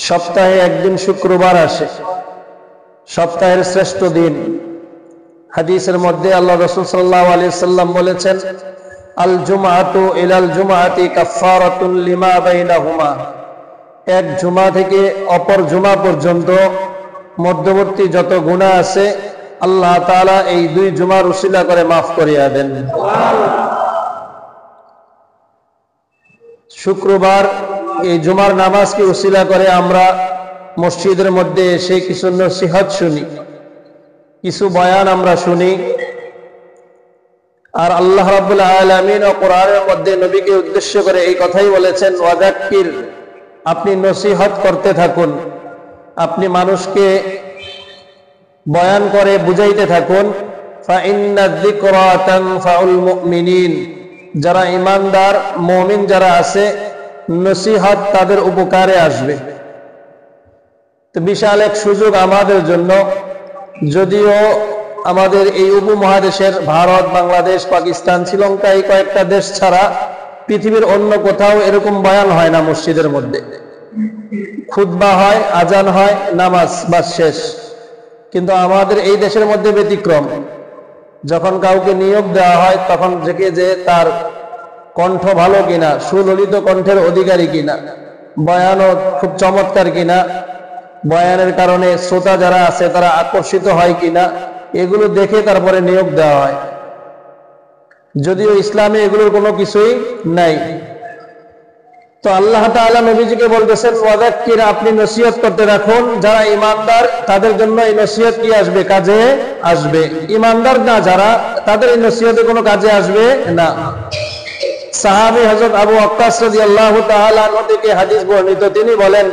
সপ্তাহে একদিন শুক্রবার আসে, সপ্তাহের শ্রেষ্ঠ দিন। হাদিসের মধ্যে আল্লাহ রাসূল সাল্লাল্লাহু আলাইহি সাল্লাম বলেছেন, আল জুমআতু ইলাল জুমআতি কাফফারাতুন লিমা বাইনাহুমা। এক জুমা থেকে অপর জুমা পর্যন্ত মধ্যবর্তী যত গুনাহ আছে আল্লাহ তাআলা এই দুই জুমার উসিলা করে মাফ করিয়া দেন। শুক্রবার এই জুমার নামাজকে উসিলা করে আমরা মসজিদের মধ্যে এসে কিছু নসিহত শুনি, কিছু বয়ান আমরা শুনি। আর আল্লাহ রাব্বুল আলামিন ও কোরআনের মধ্যে নবীকে উদ্দেশ্য করে এই কথাই বলেছেন, ওয়াযাক্কির, আপনি নসিহত করতে থাকুন, আপনি মানুষকে বয়ান করে বুঝাইতে থাকুন। ফাইন্নায যিকরা তানফাউল মুমিনিন, যারা ঈমানদার মুমিন যারা আছে নসিহত তাদের উপকারে আসবে। তো বিশাল এক সুযোগ আমাদের জন্য, যদিও আমাদের এই উপমহাদেশের ভারত, বাংলাদেশ, পাকিস্তান, শ্রীলঙ্কা এই কয়েকটা দেশ ছাড়া পৃথিবীর অন্য কোথাও এরকম বয়ান হয় না। মসজিদের মধ্যে খুতবা হয়, আজান হয়, নামাজ বাস শেষ। কিন্তু আমাদের এই দেশের মধ্যে ব্যতিক্রম। যখন কাউকে নিয়োগ দেওয়া হয় তখন থেকে যে তার কণ্ঠ ভালো কিনা, সুললিত কণ্ঠের অধিকারী কিনা, বয়ানও খুব চমৎকার কিনা, বয়ানের কারণে শ্রোতা যারা আছে তারা আকর্ষিত হয় কিনা, এগুলো দেখে তারপরে নিয়োগ দেওয়া হয়। যদিও ইসলামে এগুলোর কোনো কিছুই নাই। তো আল্লাহ তাআলা নবীজিকে বলতেছেন, ওয়াযাক্কির, আপনি নসিহত করতে রাখুন। যারা ঈমানদার তাদের জন্য এই নসিহত কি আসবে? কাজে আসবে। ঈমানদার না যারা, তাদের এই নসিহতে কোনো কাজে আসবে না। সাহাবী হযরত আবু ওয়াক্কাস রাদিয়াল্লাহু তাআলা আনহু থেকে হাদিস বর্ণিত, তিনি বলেন,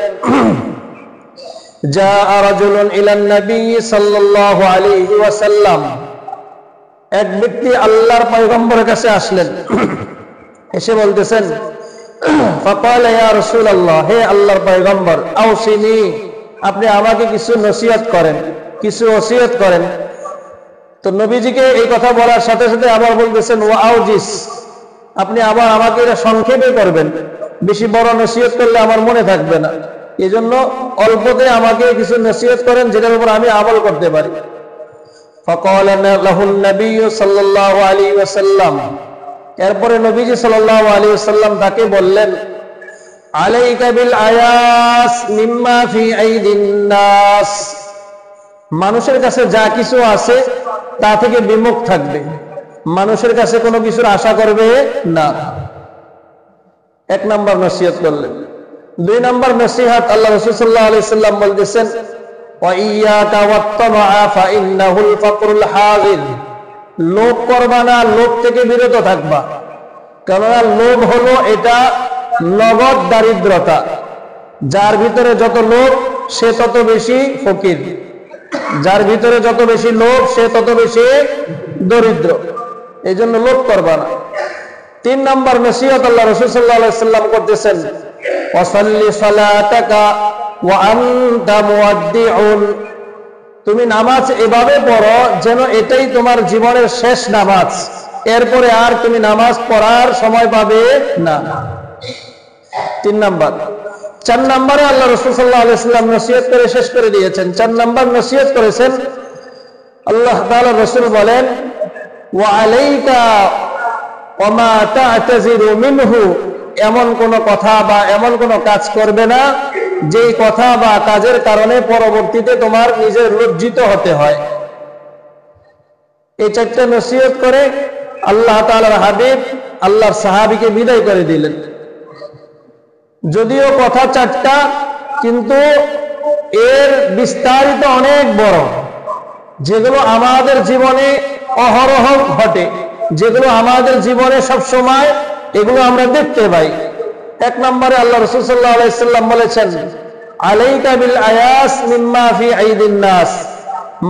জাআ রাজুলুন ইলান নবী সাল্লাল্লাহু আলাইহি ওয়াসাল্লাম, এক ব্যক্তি আল্লাহর পয়গম্বরের কাছে আসলেন, এসে বলতেছেন, ফাকালা ইয়া রাসূলুল্লাহ, হে আল্লাহর পয়গম্বর, আওসিনি, আপনি আমাকে কিছু নসিহত করেন, কিছু ওসিয়ত করেন। তো নবীজিকে এই কথা বলার সাথে সাথে আবার বলতেছেন, ওয়া আউজিস, আপনি আবার আমাকে এটা সংক্ষেপে করবেন, বেশি বড় নসিহত করলে আমার মনে থাকবে না, এজন্য অল্পতে আমাকে কিছু নসিহত করেন যেটার উপর আমি আমল করতে পারি। ফাকালা লাহুন নবী সাল্লাল্লাহু আলাইহি ওয়াসাল্লাম, এরপরে নবীজি সাল্লাল্লাহু আলাইহি ওয়াসাল্লাম তাকে বললেন, আলাইকা বিল আয়াস মিম্মা ফি আইদিন নাস, মানুষের কাছে যা কিছু আছে তা থেকে বিমুখ থাকবে, মানুষের কাছে কোনো কিছুর আশা করবে না। এক নাম্বার নসিহত করলেন। দুই নাম্বার নসিহত আল্লাহ রাসূল সাল্লাল্লাহু আলাইহি ওয়াসাল্লাম বলতেছেন, ওয়া ইয়াকা ওয়াত-তামআ ফাইন্নাহুল ফাকরুল হাযির, লোভ করবা না, লোভ থেকে বিরত থাকবা, কেননা লোভ হলো এটা নগদ দারিদ্রতা। যার ভিতরে যত লোভ সে তত বেশি ফকির, যার ভিতরে যত বেশি লোভ সে তত বেশি দরিদ্র, এই জন্য লোভ করবা না। তিন নাম্বার নসিহত আল্লাহ রাসূল সাল্লাল্লাহু আলাইহি ওয়াসাল্লাম করতেছেন, ওয়াসাল্লি সালাতাকা ওয়া আনতা মুআদ্দিউন, তুমি নামাজ এভাবে পড়ো যেন এটাই তোমার জীবনের শেষ নামাজ, এরপরে আর তুমি নামাজ পড়ার সময় পাবে না। তিন নাম্বার। চার নাম্বারে আল্লাহ রাসূল সাল্লাল্লাহু আলাইহি ওয়াসাল্লাম নসিহত করে শেষ করে দিয়েছেন। চার নাম্বার নসিহত করেছেন, আল্লাহ তাআলা রাসূল বলেন, ওয়া আলাইকা ওয়া মা তা'তাযিরু মিনহু, এমন কোন কথা বা এমন কোন কাজ করবে না যেই কথা বা কাজের কারণে পরবর্তীতে তোমার নিজের লজ্জিত হতে হয়। এই চারটা নসিহত করে আল্লাহ তাআলার হাবিব আল্লাহর সাহাবীকে বিদায় করে দিলেন। যদিও কথা চারটা, কিন্তু এর বিস্তারিত অনেক বড়, যেগুলো আমাদের জীবনে অহরহ ঘটে, যেগুলো আমাদের জীবনে সব সময় এগুলো আমরা দেখতে পাই। এক নম্বরে আল্লাহ রাসূল সাল্লাল্লাহু আলাইহি ওয়াসাল্লাম বলেছেন, আলাইকা বিল আয়াস মিম্মা ফি আইদিন নাস,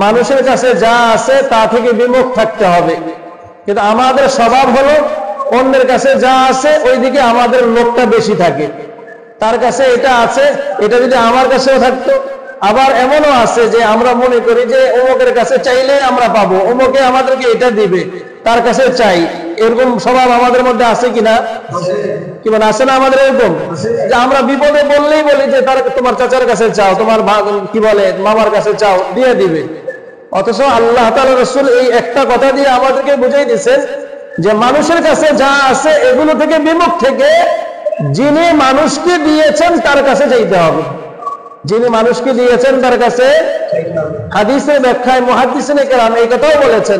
মানুষের কাছে যা আছে তা থেকে বিমুখ থাকতে হবে। কিন্তু আমাদের স্বভাব হলো অন্যের কাছে যা আছে ওইদিকে আমাদের লোভটা বেশি থাকে, তার কাছে এটা আছে, এটা যদি আমার কাছেও থাকতো। আবার এমনও আছে যে আমরা মনে করি যে অমুকের কাছে চাইলে আমরা পাবো, অমুকে আমাদেরকে এটা দিবে, তার কাছে চাই, এরকম স্বভাব আমাদের মধ্যে আছে কিনা? কি মানে আছে না আমাদের এরকম, যে আমরা বিপদে বললেই বলি যে তার তোমার চাচার কাছে চাও, তোমার কি বলে মামার কাছে চাও, দিয়ে দিবে। অথচ আল্লাহ তাআলা রাসূল এই একটা কথা দিয়ে আমাদেরকে বুঝাই দিয়েছেন যে মানুষের কাছে যা আছে এগুলো থেকে বিমুখ থেকে যিনি মানুষকে দিয়েছেন তার কাছে চাইতে হবে। যিনি মানুষকে দিয়েছেন তার কাছে। হাদিসের ব্যাখ্যায় মুহাদ্দিসিনে কেরাম এই কথাও বলেছেন,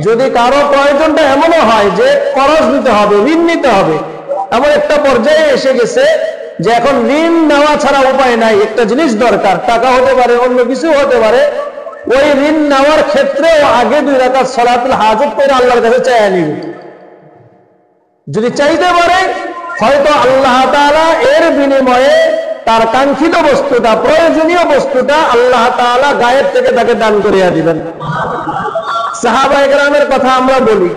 যদি কারো প্রয়োজনটা এমনও হয় যে করজ নিতে হবে, ঋণ নিতে হবে, এমন একটা পর্যায়ে এসে গেছে যে এখন ঋণ নেওয়া ছাড়া উপায় নাই, একটা জিনিস দরকার, টাকা হতে পারে, অন্য কিছু হতে পারে, ওই ঋণ নেওয়ার ক্ষেত্রেও আগে 2 রাকাত সালাতুল হাজত করে আল্লাহর কাছে চাইয়া নিবে। যদি চাইতে পারে হয়তো আল্লাহ তাআলা এর বিনিময়ে তার কাঙ্ক্ষিত বস্তুটা, প্রয়োজনীয় বস্তুটা আল্লাহ তাআলা গায়েব থেকে তাকে দান করিয়া দিবেন। সাহাবায়ে কেরামের কথা আমরা বলি,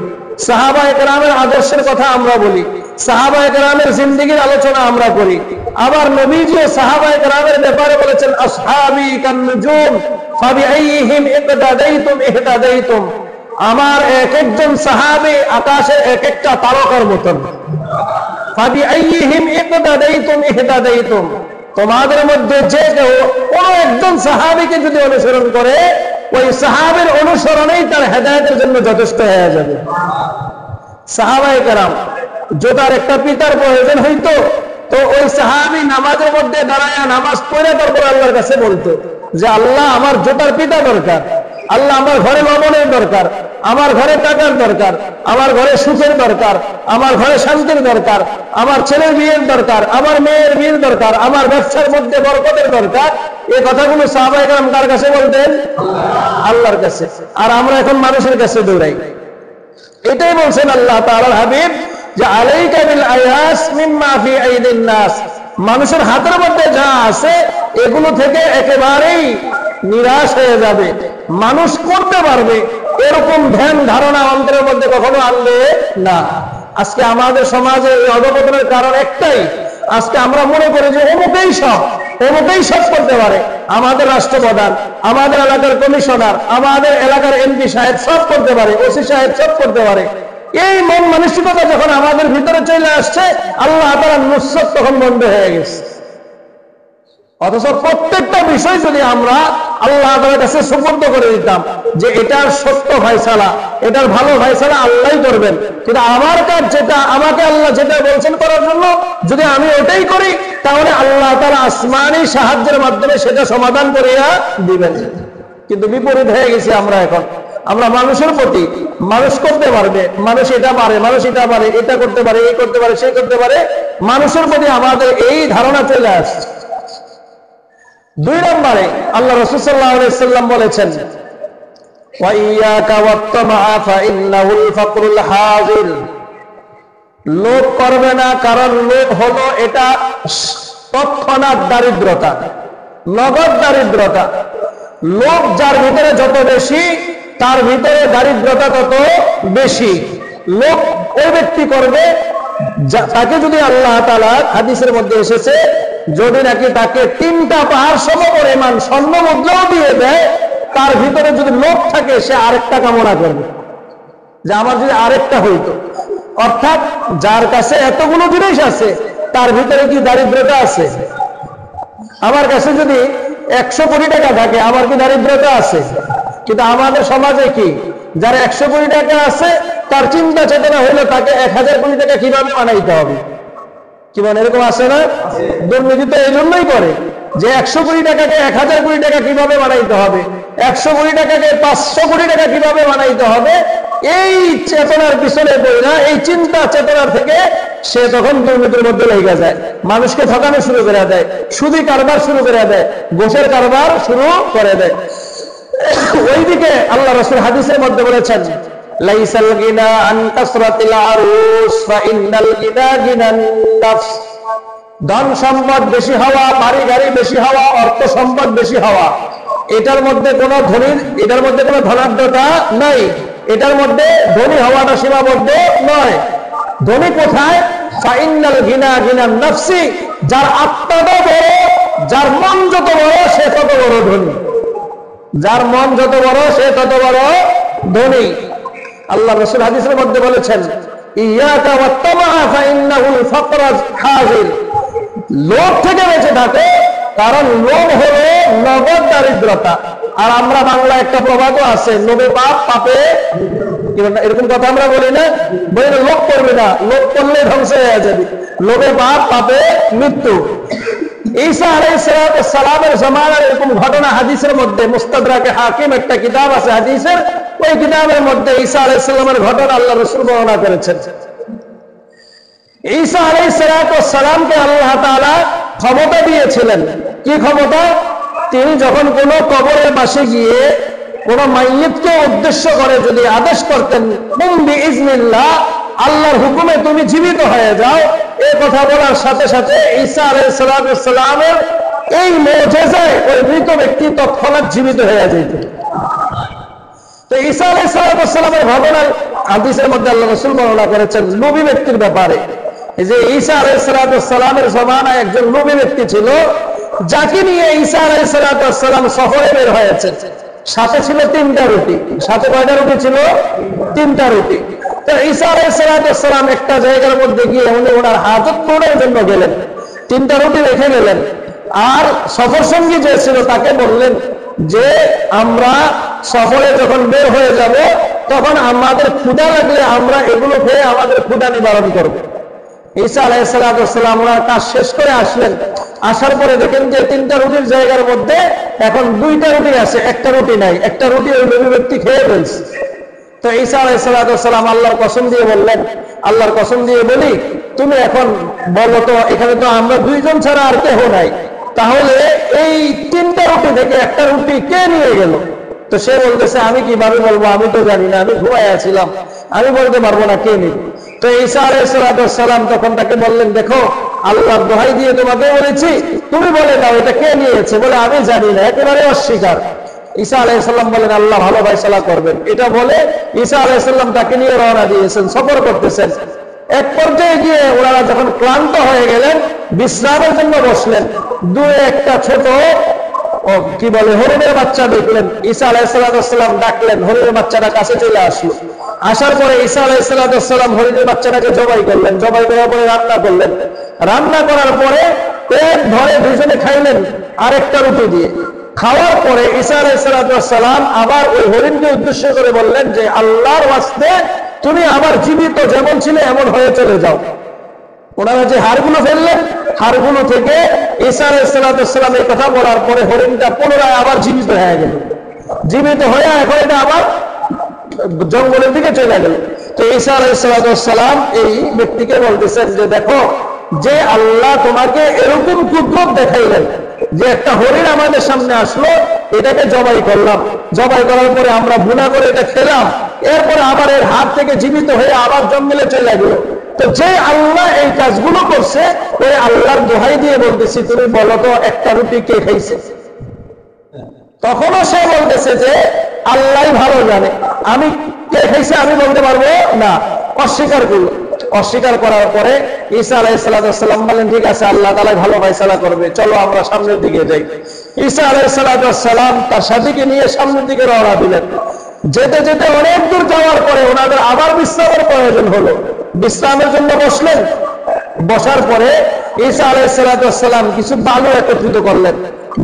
সাহাবায়ে কেরামের আদর্শের কথা আমরা বলি, সাহাবায়ে কেরামের জিন্দেগীর আলোচনা আমরা করি। আবার নবীজি সাহাবায়ে কেরামের ব্যাপারে বলেছেন, আসহাবি কান্নুজুম ফাবিআইহিম ইকতাদাইতুম ইহতাদাইতুম। আমার এক একজন সাহাবী আকাশের এক একটা তারকার মতন। ফাবিআইহিম ইকতাদাইতুম ইহতাদাইতুম। তোমাদের মধ্যে যে কেউ কোন একজন সাহাবীকে যদি অনুসরণ করে, ওই সাহাবীর অনুসরণেই তার হেদায়েতের জন্য যথেষ্ট হয়ে যাবে। সাহাবায়ে কেরাম জোতার একটা পিতার প্রয়োজন হইতো, তো ওই সাহাবী নামাজের মধ্যে দাঁড়ায় নামাজ পড়ে তারপর আল্লাহর কাছে বলতো যে আল্লাহ আমার জোতার পিতা দরকার, আল্লাহ আমার ঘরে লবণের দরকার, আমার ঘরে টাকার দরকার, আমার ঘরে সুখের দরকার, আমার ঘরে শান্তির দরকার, আমার ছেলের বিয়ের দরকার, আমার মেয়ের বিয়ের দরকার, আমার ব্যবসার মধ্যে বরকতের দরকার। এই কথাগুলো সাহাবায়ে কেরাম কার কাছে বলতেন? আল্লাহর কাছে। আর আমরা এখন মানুষের কাছে দৌড়াই। এটাই বলছেন আল্লাহ তাআলার হাবিব যে আলাইকা বিল আয়াস মিম্মা ফি আইদিন নাস। মানুষের হাতের মধ্যে যা আছে এগুলো থেকে একেবারেই নিরাশ হয়ে যাবে। মানুষ করতে পারবে এরকম ধ্যান ধারণা অন্তরের মধ্যে কখনো আনবে না। আজকে আমাদের সমাজে এই অধঃপতনের কারণ একটাই, আজকে আমরা মনে করি যে অমুকেই সব করতে পারে। আমাদের রাষ্ট্রপ্রধান, আমাদের এলাকার কমিশনার, আমাদের এলাকার এমপি সাহেব সব করতে পারে, ওসি সাহেব সব করতে পারে। এই মন মানসিকতা যখন আমাদের ভিতরে চলে আসছে, আল্লাহ তাআলার নুসরত তখন বন্ধ হয়ে গেছে। অথচ প্রত্যেকটা বিষয় যদি আমরা আল্লাহ তাআলার কাছে সুপর্দ করে দিতাম যে এটার সত্য ফয়সালা, এটার ভালো ফয়সালা আল্লাহই করবেন, কিন্তু আমার কাজ যেটা, আমাকে আল্লাহ যেটা বলছেন করার জন্য যদি আমি ওটাই করি, তাহলে আল্লাহ তাআলা আসমানি সাহায্যের মাধ্যমে সেটা সমাধান করিয়া দিবেন। কিন্তু বিপরীত হয়ে গেছি আমরা এখন। আমরা মানুষের প্রতি, মানুষ করতে পারবে, মানুষ এটা পারে, মানুষ এটা পারে, এটা করতে পারে, এই করতে পারে, সেই করতে পারে, মানুষের প্রতি আমাদের এই ধারণা চলে আসছে। 2 নম্বরে আল্লাহ রাসূল সাল্লাল্লাহু আলাইহি ওয়াসাল্লাম বলেছেন, ওয়া ইয়াকা ওয়াত-তামআ ফাইন্নাহুল ফাকরুল হাযির। লোভ করবে না, কারণ লোভ হলো এটা তৎক্ষণাৎ দারিদ্রতা, নগদ দারিদ্রতা। লোভ যার ভিতরে যত বেশি, তার ভিতরে দারিদ্রতা তত বেশি। লোভ ওই ব্যক্তি করবে তাকে যদি আল্লাহ তাআলা, হাদিসের মধ্যে এসেছে, যদি নাকি তাকে 3টা পাহাড় সম পরিমাণ স্বর্ণ মুদ্রাও দিয়ে দেয়, তার ভিতরে যদি লোভ থাকে সে আরেকটা কামনা করবে যে আমার যদি আরেকটা হইতো। অর্থাৎ যার কাছে এতগুলো জিনিস আছে তার ভিতরে কি দারিদ্রতা আছে? আমার কাছে যদি 100 কোটি টাকা থাকে, আমার কি দারিদ্রতা আছে? কিন্তু আমাদের সমাজে কি, যার 100 কোটি টাকা আছে তার চিন্তা চেতনা হলো তাকে 1000 কোটি টাকা কিভাবে বানাইতে হবে। কি মানে এরকম আছে না? দুর্নীতি তো এই জন্যই করে যে 100 কোটি টাকাকে 1000 কোটি টাকা কিভাবে বানাইতে হবে, 100 কোটি টাকাকে 500 কোটি টাকা কিভাবে বানাইতে হবে, এই চেতনার পিছনে পড়ে, এই চিন্তা চেতনার থেকে সে তখন দুর্নীতির মধ্যে লেগে যায়, মানুষকে ঠকানো শুরু করে দেয়, সুদি কারবার শুরু করে দেয়, ঘুষের কারবার শুরু করে দেয়। ওইদিকে আল্লাহ রাসূল হাদিসের মধ্যে বলেছেন, লাইসাল গিনা আন কাসরাতিল আরুস ফা ইন্নাল গিনা গিনান নাফস। ধন সম্পদ বেশি হওয়া, বাড়ি গাড়ি বেশি হওয়া, অর্থ সম্পদ বেশি হওয়া, এটার মধ্যে কোনো ধনীর, এটার মধ্যে কোনো ধনাঢ্যতা নাই, এটার মধ্যে ধনী হওয়াটা সীমাবদ্ধ নয়। ধনী কোথায়? ফা ইন্নাল গিনা গিনান নাফসি। যার আত্মাটা বড়, যার মন যত বড় সে তত বড় ধনী, যার মন যত বড় সে তত বড় ধনী। আল্লাহ রাসূল হাদিসের মধ্যে বলেছেন, ইয়াকা ওয়াত্তামা ফাইন্নাহুল ফাকরা হাজির, লোভ থেকে বেঁচে থাকো, কারণ লোভ হলো নগদ দারিদ্রতা। আর আমরা বাংলা একটা প্রবাদও আছে, লোভে পাপ, পাপে এরকম কথা আমরা বলি না? বলি না লোভ করবে না, লোভ করলে ধ্বংস হয়ে যাবে। লোভে পাপ, পাপে মৃত্যু। ঈসা আলাইহিস সালামের জামানার এরকম ঘটনা হাদিসের মধ্যে, মুস্তাদরাকে হাকিম একটা কিতাব আছে হাদিসের, ওই কিতাবের মধ্যে ঈসা আলাইহিস সালামের ঘটনা আল্লাহ রাসূল বর্ণনা করেছেন। ঈসা আলাইহিস সালামকে আল্লাহ তাআলা ক্ষমতা দিয়েছিলেন। কি ক্ষমতা? তিনি যখন কোন কবরের পাশে গিয়ে কোন মাইয়িতকে উদ্দেশ্য করে যদি আদেশ করতেন, কুম বিইজনিল্লাহ, আল্লাহর হুকুমে তুমি জীবিত হয়ে যাও, এই কথা বলার সাথে সাথে ঈসা আলাইহিস সালামের এই মুজিজায় ওই মৃত ব্যক্তি তৎক্ষণাৎ জীবিত হয়ে যেত। তো ঈসা আলাইহিস সালামের ঘটনা হাদিসের মধ্যে আল্লাহ রাসূল বর্ণনা করেছেন নবী ব্যক্তির ব্যাপারে, যে ঈসা আলাইহিস সালামের জামানায় একজন নবী ব্যক্তি ছিল, যাকে নিয়ে ঈসা আলাইহিস সালাম সফরে বের হয়েছে। সাথে ছিল 3টা রুটি। সাথে কয়টা রুটি ছিল? 3টা রুটি। তো ঈসা আলাইহিস সালাম একটা জায়গার মধ্যে গিয়ে উনি ওনার হাজত পূরণের জন্য গেলেন, 3টা রুটি রেখে গেলেন। আর সফর সঙ্গী যে ছিল তাকে বললেন যে আমরা সফরে যখন বের হয়ে যাব তখন আমাদের ক্ষুধা লাগলে আমরা এগুলো খেয়ে আমাদের ক্ষুধা নিবারণ করবো। ঈসা আলাইহিস সালাম ওনার কাজ শেষ করে আসলেন। আসার পরে দেখেন যে 3টা রুটির জায়গার মধ্যে এখন 2টা রুটি আছে, একটা রুটি নাই। একটা রুটি ওই নবী ব্যক্তি খেয়ে ফেলছে। তো ঈসা আলাইহিস সালাম আল্লাহর কসম দিয়ে বললেন, আল্লাহর কসম দিয়ে বলি, তুমি এখন বলো তো, এখানে তো আমরা 2 জন ছাড়া আর কেউ নাই, তাহলে এই 3টা রুটি থেকে একটা রুটি কে নিয়ে গেল? তো সে বলতেছে, আমি কিভাবে বলবো, আমি তো জানি না, আমি ঘুমায় আছিলাম, আমি বলতে পারবো না কে নিল। তো ঈসা আলাইহিস সালাম তখন তাকে বললেন, দেখো আল্লাহর দোহাই দিয়ে তোমাকে বলেছি, তুমি বলে দাও এটা কে নিয়েছে। বলে আমি জানি না, একেবারে অস্বীকার। ঈসা আলাইহিস সালাম বলেন, আল্লাহ ভালো ফয়সালা করবেন। এটা বলে ঈসা আলাইহিস সালাম তাকে নিয়ে রওনা দিয়েছেন, সফর করতেছেন। এক পর্যায়ে গিয়ে ওনারা যখন ক্লান্ত হয়ে গেলেন, বিশ্রামের জন্য বসলেন, দূরে একটা ছোট কি বলে হরিণের বাচ্চা দেখলেন। ঈসা আলাইহিস সালাম ডাকলেন, হরিণের বাচ্চাটা কাছে চলে আসলো। আসার পরে ঈসা আলাইহিস সালাম হরিণের বাচ্চাটাকে জবাই করলেন। জবাই করার পরে রান্না করলেন। রান্না করার পরে পেট ভরে দুজনে খাইলেন আরেকটা রুটি দিয়ে। খাওয়ার পরে ঈসা আলাইহিস সালাম আবার ওই হরিণকে উদ্দেশ্য করে বললেন যে আল্লাহর ওয়াস্তে তুমি আবার জীবিত যেমন ছিলে এমন হয়ে চলে যাও। ওনারা যে হাড়গুলো ফেললেন, হাড়গুলো থেকে ঈসা আলাইহিস সালাম এই কথা বলার পরে হরিণটা পুনরায় আবার জীবিত হয়ে গেল। জীবিত হয়ে এখন এটা আবার জঙ্গলের দিকে চলে গেল। তো ঈসা আলাইহিস সালাম এই ব্যক্তিকে বলতেছেন যে দেখো, যে আল্লাহ তোমাকে এরকম কুদরত দেখাইলেন যে একটা হরিণ আমাদের সামনে আসলো, এটাকে জবাই করলাম, জবাই করার পরে আমরা ভুনা করে এটা খেলাম, এরপরে আবার এর হাত থেকে জীবিত হয়ে আবার জঙ্গলে চলে গেল। তো যে আল্লাহ এই কাজগুলো করছে, ওই আল্লাহর দোহাই দিয়ে বলতেছি, তুমি বলো তো একটা রুটি কে খাইছে? তখনও সে বলতেছে যে আল্লাহ ভালো জানে, আমি কে খাইছে আমি বলতে পারবো না, অস্বীকার করলো। অস্বীকার করার পরে ঈসা আলাইহিস সালাম বলেন, ঠিক আছে, আল্লাহ তাআলা ভালো ফয়সালা করবে, চলো আমরা সামনের দিকে যাই। ঈসা আলাইহিস সালাম তার সাথীকে নিয়ে সামনের দিকে রওনা দিলেন। যেতে যেতে অনেক দূর যাওয়ার পরে ওনাদের আবার বিশ্রামের প্রয়োজন হলো। বিশ্রামের জন্য বসলেন। বসার পরে ঈসা আলাইহিস সালাম কিছু বালু একত্রিত করলেন।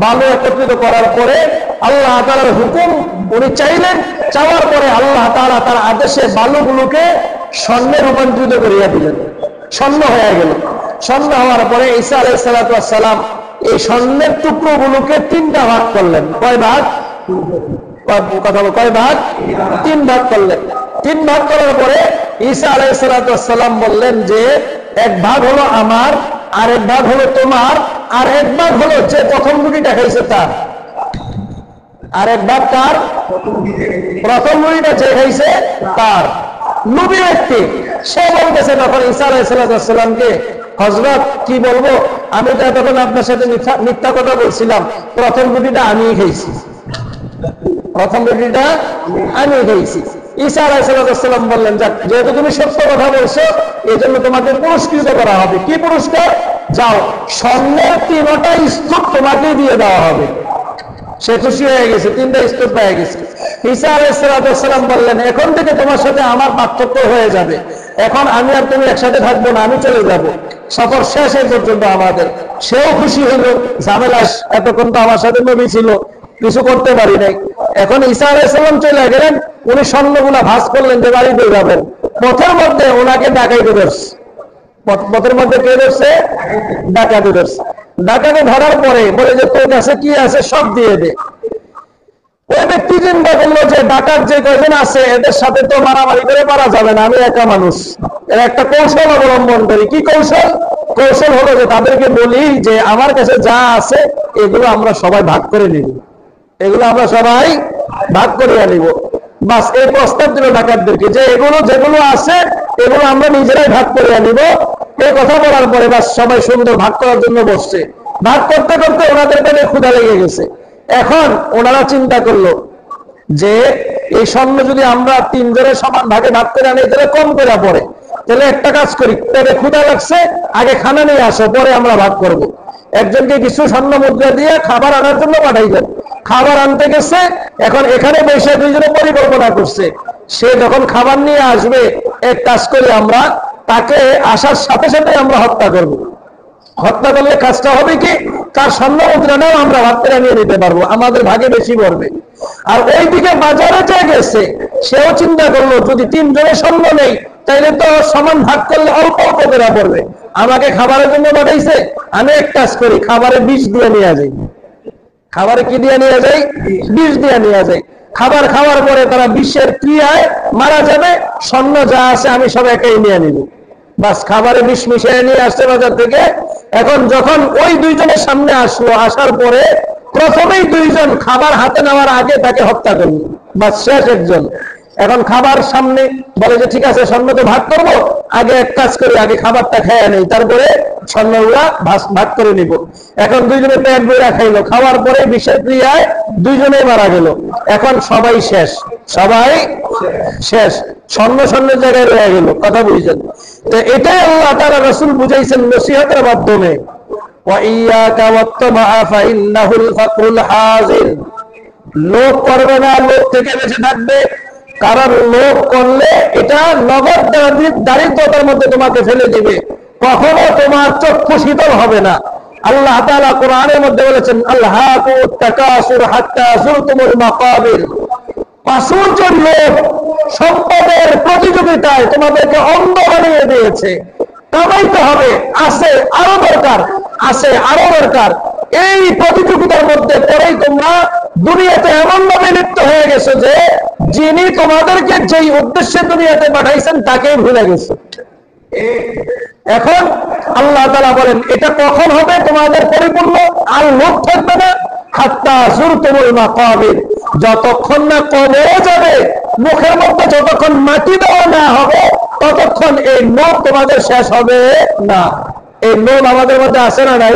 বালু একত্রিত করার পরে আল্লাহ তাআলার হুকুম উনি চাইলেন। চাওয়ার পরে আল্লাহ তাআলা তার আদেশে বালুগুলোকে স্বর্ণে রূপান্তরিত করিয়া দিলেন। স্বর্ণ হয়ে গেল। স্বর্ণ হওয়ার পরে ঈসা আলাইহিস সালাম এই স্বর্ণের টুকরোগুলোকে 3টা ভাগ করলেন। কয় ভাগ? কথা বল, কয় ভাগ? 3 ভাগ করলেন। 3 ভাগ করার পরে ঈসা আলাইহিস সালাম বললেন যে এক ভাগ হলো আমার, আর এক ভাগ হলো তোমার, আর এক ভাগ হলো যে প্রথম রুটিটা খাইছে তার। আর এক ভাগ তার, প্রথম রুটিটা যে খাইছে তার। নবী ব্যক্তি সে বলতেছে তখন ঈসা আলাইহিস সালামকে, হযরত কি বলবো, আমি তো তখন আপনার সাথে মিথ্যা কথা বলছিলাম, প্রথম রুটিটা আমিই খাইছি, প্রথম রুটিটা আমি খাইছি। ঈসা আলাইহিস সালাম বললেন, যাক, যেহেতু তুমি সত্য কথা বলছো, এই জন্য তোমাকে পুরস্কৃত করা হবে। কি পুরস্কার? যাও, স্বর্ণের 3টা স্তূপ তোমাকে দিয়ে দেওয়া হবে। সে খুশি হয়ে গেছে, 3টা স্তূপ পেয়ে গেছে। ঈসা আলাইহিস সালাম বললেন, এখন থেকে তোমার সাথে আমার পার্থক্য হয়ে যাবে, এখন আমি আর তুমি একসাথে থাকবো না, আমি চলে যাব, সফর শেষ এই পর্যন্ত আমাদের। সেও খুশি হইল, ঝামেলা এতক্ষণ তো আমার সাথে নবী ছিল, কিছু করতে পারি নাই। এখন ঈসা আলাইহিস সালাম চলে গেলেন, উনি স্বর্ণগুলা ভাঁজ করলেন যে বাড়িতে যাবেন। পথের মধ্যে ওনাকে ডাকাইতে ধরছে, পথের মধ্যে কে ধরছে? ডাকাতে ধরছে। ডাকাতে ধরার পরে বলে যে তোর কাছে কি আছে সব দিয়ে দে। ওই ব্যক্তি চিন্তা করলো যে ডাকাত যে কয়জন আছে এদের সাথে তো মারামারি করে পারা যাবে না, আমি একা মানুষ, এর একটা কৌশল অবলম্বন করি। কি কৌশল? কৌশল হলো যে তাদেরকে বলি যে আমার কাছে যা আছে এগুলো আমরা সবাই ভাগ করে নিব, এগুলো আমরা সবাই ভাগ করে আনিব। বাস এই প্রস্তাব দিল ডাকাতদেরকে যে এগুলো যেগুলো আছে এগুলো আমরা নিজেরাই ভাগ করে আনিব। এই কথা বলার পরে বাস সবাই সুন্দর ভাগ করার জন্য বসছে। ভাগ করতে করতে ওনাদের পেটে ক্ষুধা লেগে গেছে। এখন ওনারা চিন্তা করলো যে এই স্বর্ণ যদি আমরা তিনজনের সমান ভাগে ভাগ করে আনি তাহলে কম করে পড়ে, তাহলে একটা কাজ করি, পেটে ক্ষুধা লাগছে, আগে খানা নিয়ে আসো, পরে আমরা ভাগ করব। একজনকে কিছু স্বর্ণ মুদ্রা দিয়ে খাবার আনার জন্য পাঠাইলেন। খাবার আনতে গেছে, এখন এখানে বসে দুইজনে পরিকল্পনা করছে, সে যখন খাবার নিয়ে আসবে এক কাজ করি আমরা তাকে আসার সাথে সাথে আমরা হত্যা করব। হত্যা করলে কাজটা হবে কি, তার স্বর্ণ মুদ্রাটাও আমরা ভাগ করে নিয়ে নিতে পারবো, আমাদের ভাগে বেশি পড়বে। আর ওইদিকে বাজারে যে গেছে সেও চিন্তা করলো যদি তিনজনের স্বর্ণ নেই তাইলে তো সমান ভাগ করলে অল্প অল্প করে পড়বে, আমাকে খাবারের জন্য পাঠাইছে, আমি এক কাজ করি খাবারে বিষ দিয়ে নিয়ে যাই। খাবারে কি দিয়ে নিয়ে যাই? বিষ দিয়ে নিয়ে যাই। খাবার খাওয়ার পরে তারা বিষের ক্রিয়ায় মারা যাবে, স্বর্ণ যা আছে আমি সব একাই নিয়ে নিব। বাস খাবারে বিষ মিশিয়ে নিয়ে আসছে বাজার থেকে। এখন যখন ওই দুইজনের সামনে আসলো, আসার পরে প্রথমেই দুইজন খাবার হাতে নেওয়ার আগে তাকে হত্যা করলো, বাস শেষ একজন। এখন খাবার সামনে বলে যে ঠিক আছে স্বর্ণ তো ভাগ করবো, আগে এক কাজ করি, আগে খাবারটা খেয়ে নেই, তারপরে স্বর্ণগুলা ভাগ করে নিব। এখন দুইজনে পেট বইরা খাইলো, খাওয়ার পরে বিষের ক্রিয়ায় দুইজনেই মারা গেল। এখন সবাই শেষ, সবাই শেষ, স্বর্ণের জায়গায় রয়ে গেল। কথা বুঝছেন? তো এটাই আল্লাহ তাআলা রাসূল বুঝাইছেন নসিহতের মাধ্যমে, ওয়াইয়াকা ওয়াত্তামা ফাইন্নাহুল ফাকরুল হাজির। লোভ করবে না, লোভ থেকে বেঁচে থাকবে, কারণ লোভ করলে এটা নগদ দারিদ্রতার মধ্যে তোমাকে ফেলে দিবে, কখনো তোমার চক্ষু শীতল হবে না। আল্লাহ তাআলা কোরআনের মধ্যে বলেছেন, আল্লাহাকুত তাকাসুর হাত্তা যুরতুমুল মাকাবির। প্রাচুর্যের লোভ, সম্পদের প্রতিযোগিতায় তোমাদেরকে অন্ধ বানিয়ে দিয়েছে। কামাইতে হবে, আছে আরো দরকার, আছে আরো দরকার। এই প্রতিযোগিতার মধ্যে পরেই তোমরা দুনিয়াতে এমন ভাবে লিপ্ত হয়ে গেছো যে যিনি তোমাদেরকে যেই উদ্দেশ্যে দুনিয়াতে পাঠাইছেন তাকেই ভুলে গেছে। এখন আল্লাহ তাআলা বলেন এটা কখন হবে তোমাদের পরিপূর্ণ? আর লোভ থাকবে না, হাত্তা যুরতুমুল মাকাবির, যতক্ষণ না কবরে যাবে, মুখের মধ্যে যতক্ষণ মাটি দেওয়া না হবে ততক্ষণ এই লোভ তোমাদের শেষ হবে না। এই লোভ আমাদের মধ্যে আছে না নাই?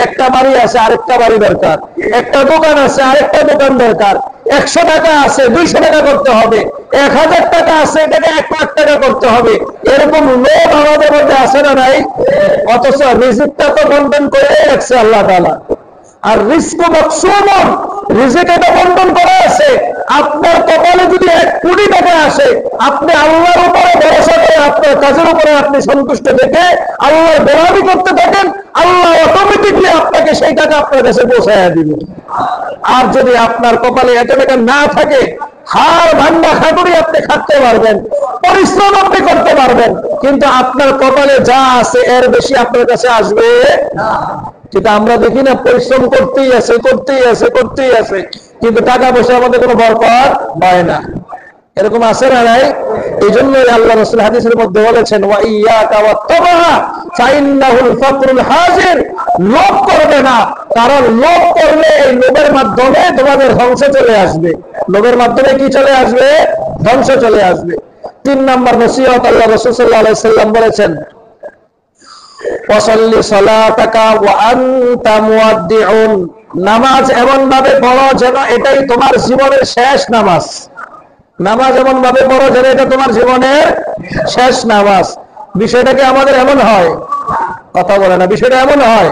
একটা বাড়ি আছে আরেকটা বাড়ি দরকার, একটা দোকান আছে আরেকটা দোকান দরকার, 100 টাকা আছে 200 টাকা করতে হবে, 1000 টাকা আছে এটাকে 1 লাখ টাকা করতে হবে, এরকম লোভ আমাদের মধ্যে আছে না নাই? অথচ রিজিকটা তো বন্টন করে রাখছে আল্লাহ তাআলা। আর রিজক মাকসুমুন, রিজিক এটা বন্টন করা আছে। আপনার কপালে যদি 1 কোটি টাকা আসে, আপনি আল্লাহর উপরে ভরসা করে আপনার কাজের উপরে আপনি সন্তুষ্ট থেকে আল্লাহর গোলামি করতে থাকেন, আল্লাহ অটোমেটিকলি আপনাকে সেই টাকা আপনার কাছে পৌঁছায়া দিবে। আর যদি আপনার কপালে এত টাকা না থাকে, হাড় ভাঙ্গা খাটুরি আপনি খাটতে পারবেন, পরিশ্রম আপনি করতে পারবেন, কিন্তু আপনার কপালে যা আছে এর বেশি আপনার কাছে আসবে না। কিন্তু আমরা দেখি না, পরিশ্রম করতেই আছে করতেই আছে করতেই আছে, কিন্তু টাকা পয়সা আমাদের কোনো বরকত হয় না। এরকম আছে না নাই? এই জন্যই আল্লাহ রাসূল হাদিসের মধ্যে বলেছেন, ওয়াইয়াকা ওয়াত্তামা ফাইন্নাহুল ফাকরুল হাজির। লোভ করবে না, কারণ লোভ করলে এই লোভের মাধ্যমে তোমাদের ধ্বংস চলে আসবে। লোভের মাধ্যমে কি চলে আসবে? ধ্বংস চলে আসবে। 3 নম্বর নসিহত আল্লাহ রাসূল সাল্লাল্লাহু আলাইহি সাল্লাম বলেছেন, ওয়াসাল্লি সালাতাকা ওয়া আনতা মুআদ্দিউন। নামাজ এমন ভাবে পড়ো যেন এটাই তোমার জীবনের শেষ নামাজ। নামাজ এমন ভাবে পড়ো যেন এটা তোমার জীবনের শেষ নামাজ। বিষয়টা কি আমাদের এমন হয়? কথা বলে না, বিষয়টা এমন হয়?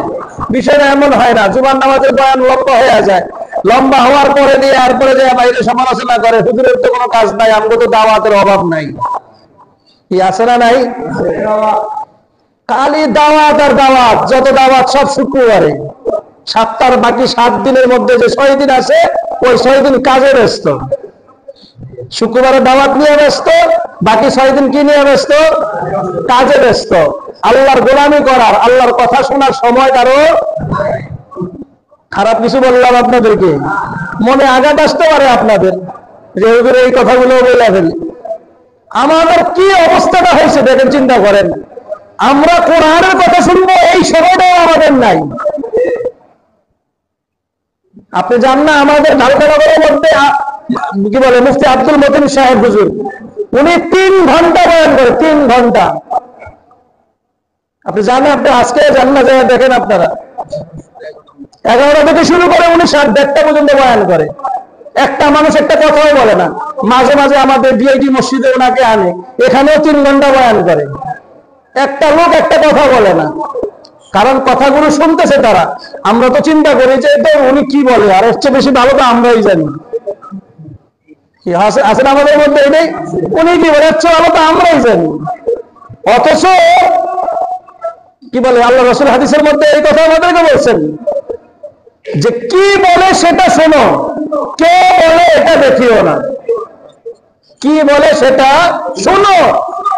বিষয়টা এমন হয় না। জুমার নামাজের বয়ান লম্বা হয়ে যায়, লম্বা হওয়ার পরে দিয়ে এরপরে যে বাইরে সমালোচনা করে, হুজুরের তো কোনো কাজ নাই, আমাকে তো দাওয়াতের অভাব নাই। কি আছে না নাই? খালি দাওয়াত আর দাওয়াত, যত দাওয়াত সব শুক্রবারে। সপ্তাহের বাকি 7 দিনের মধ্যে যে 6 দিন আছে, ওই 6 দিন কাজে ব্যস্ত। শুক্রবারে দাওয়াত নিয়ে ব্যস্ত, বাকি 6 দিন কি নিয়ে ব্যস্ত? কাজে ব্যস্ত। আল্লাহর গোলামি করার, আল্লাহর কথা শোনার সময় কারো। খারাপ কিছু বললাম আপনাদেরকে, মনে আঘাত আসতে পারে আপনাদের, যে হুজুর এই কথাগুলো বলে ফেলি। আমাদের কি অবস্থাটা হয়েছে দেখেন, চিন্তা করেন। আমরা কোরআনের কথা শুনবো এই সময়টাও আমাদের নাই। আপনি জান না, আমাদের ঢালকানগরের মধ্যে কি বলে মুফতি আব্দুল মতিন সাহেব হুজুর, উনি 3 ঘন্টা বয়ান করে, 3 ঘন্টা। আপনি জানেন? আপনি আজকে জান না, যায় দেখেন আপনারা। 11টা থেকে শুরু করে উনি 1:30টা পর্যন্ত বয়ান করে। একটা মানুষ একটা কথাও বলে না। মাঝে মাঝে আমাদের ডিআইটি মসজিদে ওনাকে আনে, এখানেও 3 ঘন্টা বয়ান করে। একটা লোক একটা কথা বলে না, কারণ কথাগুলো শুনতেছে তারা। আমরা তো চিন্তা করি যে উনি কি বলে, আর এর চেয়ে বেশি ভালো তো আমরাই জানি। আছেন আমাদের মধ্যে এটাই, উনি কি বলে এর চেয়ে ভালো তো আমরাই জানি। অথচ কি বলে আল্লাহ রাসূল হাদিসের মধ্যে এই কথা আমাদেরকে বলছেন যে কি বলে সেটা শোনো, কে বলে এটা দেখিও না। কি বলে সেটা শোনো,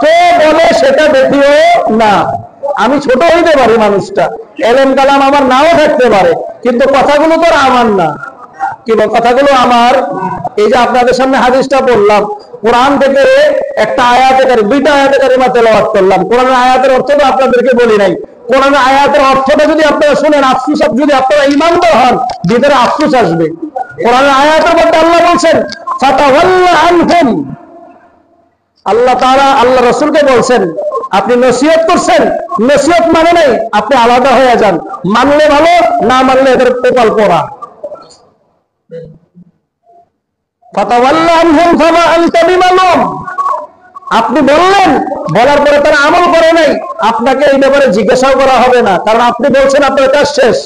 কে বলে সেটা দেখিও না। আমি ছোট হইতে পারি, মানুষটা এলেম কালাম আমার নাও থাকতে পারে, কিন্তু কথাগুলো তো আমার না। কিংবা কথাগুলো আমার। এই যে আপনাদের সামনে হাদিসটা বললাম, কোরআন থেকে একটা আয়াতে কারিমা, 2টা আয়াতে কারিমা তেলাওয়াত করলাম। কোরআনের আয়াতের অর্থ তো আপনাদেরকে বলি নাই। কোরআনের আয়াতের অর্থটা যদি আপনারা শুনেন, আফসোস, যদি আপনারা ঈমানদার হন, ভিতরে আফসোস আসবে। কোরআনের আয়াতের মধ্যে আল্লাহ বলছেন ফাতাওয়াল্লা আনহুম। আল্লাহ তাআলা আল্লাহ রাসূলকে বলছেন, আপনি নসিহত করছেন, নসিহত মানে নাই, আপনি আলাদা হয়ে যান। মানলে ভালো, না মানলে এদের কপাল পোড়া। ফাতাওয়াল্লা আনহুম ফামা আনতা বিমালুম। আপনি বললেন, বলার পরে তারা আমল করে নাই, আপনাকে এই ব্যাপারে জিজ্ঞাসাও করা হবে না, কারণ আপনি বলছেন আপনার কাজ শেষ।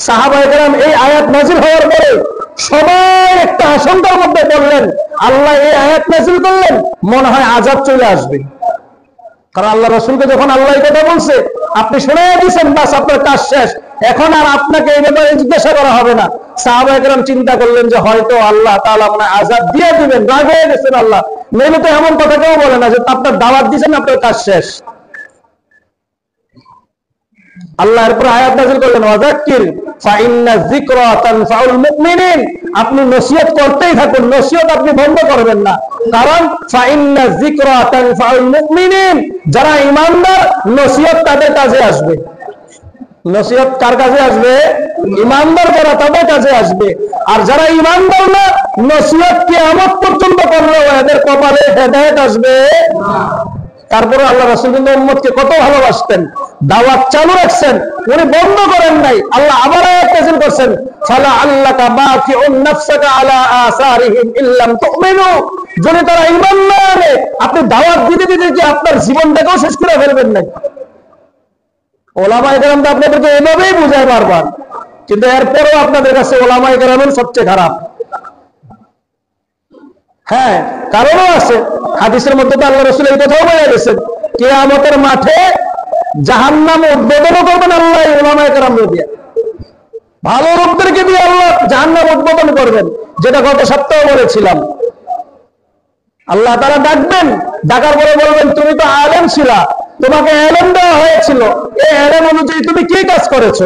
সাহাবায়ে কেরাম এই আয়াত নাযিল হওয়ার পরে সবাই একটা আশঙ্কার মধ্যে পড়লেন, আল্লাহ এই আয়াত নাযিল করলেন, মনে হয় আযাব চলে আসবে। কারণ আল্লাহ রাসূলকে যখন আল্লাহ এই কথা বলছে, আপনি শুনাইয়া দিয়েছেন, বাস আপনার কাজ শেষ, এখন আর আপনাকে এই ব্যাপারে জিজ্ঞাসা করা হবে না। সাহাবায়ে কেরাম চিন্তা করলেন যে হয়তো আল্লাহ তাআলা আপনার আযাব দিয়ে দিবেন, রাগ হয়ে গেছেন আল্লাহ। নইলে তো এমন কথা কেউ বলে না যে আপনার দাওয়াত দিয়েছেন, আপনার কাজ শেষ। আল্লাহ এরপর আয়াত নাযিল করলেন ওয়াযাক্কির ফাইন্না যিকরা তানফাউল মুমিনিন। আপনি নসিহত করতেই থাকুন, নসিহত আপনি বন্ধ করবেন না, কারণ ফাইন্না যিকরা তানফাউল মুমিনিন। যারা ঈমানদার, নসিহত তাদের কাজে আসবে। নসিহত কার কাজে আসবে? ঈমানদার যারা, তাদের কাজে আসবে। আর যারা ঈমানদার না, নসিহত কিয়ামত পর্যন্ত করলেও এদের কপালে হেদায়েত আসবে না। তারপরে আল্লাহ রাসূল কিন্তু উম্মতকে কত ভালোবাসতেন, দাওয়াত চালু রাখছেন, উনি বন্ধ করেন নাই। আল্লাহ আবার আয়াত নাযিল করছেন ফালা আল্লাকা বাকিউন নাফসাকা আলা আসারিহিম ইল্লাম তুমিনু। যদি তারা ঈমান না আনে, আপনি দাওয়াত দিতে দিতে কি আপনার জীবনটাকেও শেষ করে ফেলবেন না? ওলামায়ে কেরাম তো আপনাদেরকে এভাবেই বুঝায় বারবার, কিন্তু এরপরেও আপনাদের কাছে ওলামায়ে কেরামের সবচেয়ে খারাপ। হ্যাঁ, কারণও আছে। হাদিসের মধ্যে তো আল্লাহ রাসূল এই কথাও বলে গেছেন, কিয়ামতের মাঠে জাহান্নাম উদ্বোধনও করবেন আল্লাহ উলামায়ে কেরাম দিয়ে। ভালো লোকদেরকে দিয়ে আল্লাহ জাহান্নাম উদ্বোধন করবেন, যেটা গত সপ্তাহে বলেছিলাম। আল্লাহ তাআলা ডাকবেন, ডাকার পরে বলবেন তুমি তো আলেম ছিলা, তোমাকে ইলম দেওয়া হয়েছিল, এই ইলম অনুযায়ী তুমি কি কাজ করেছো?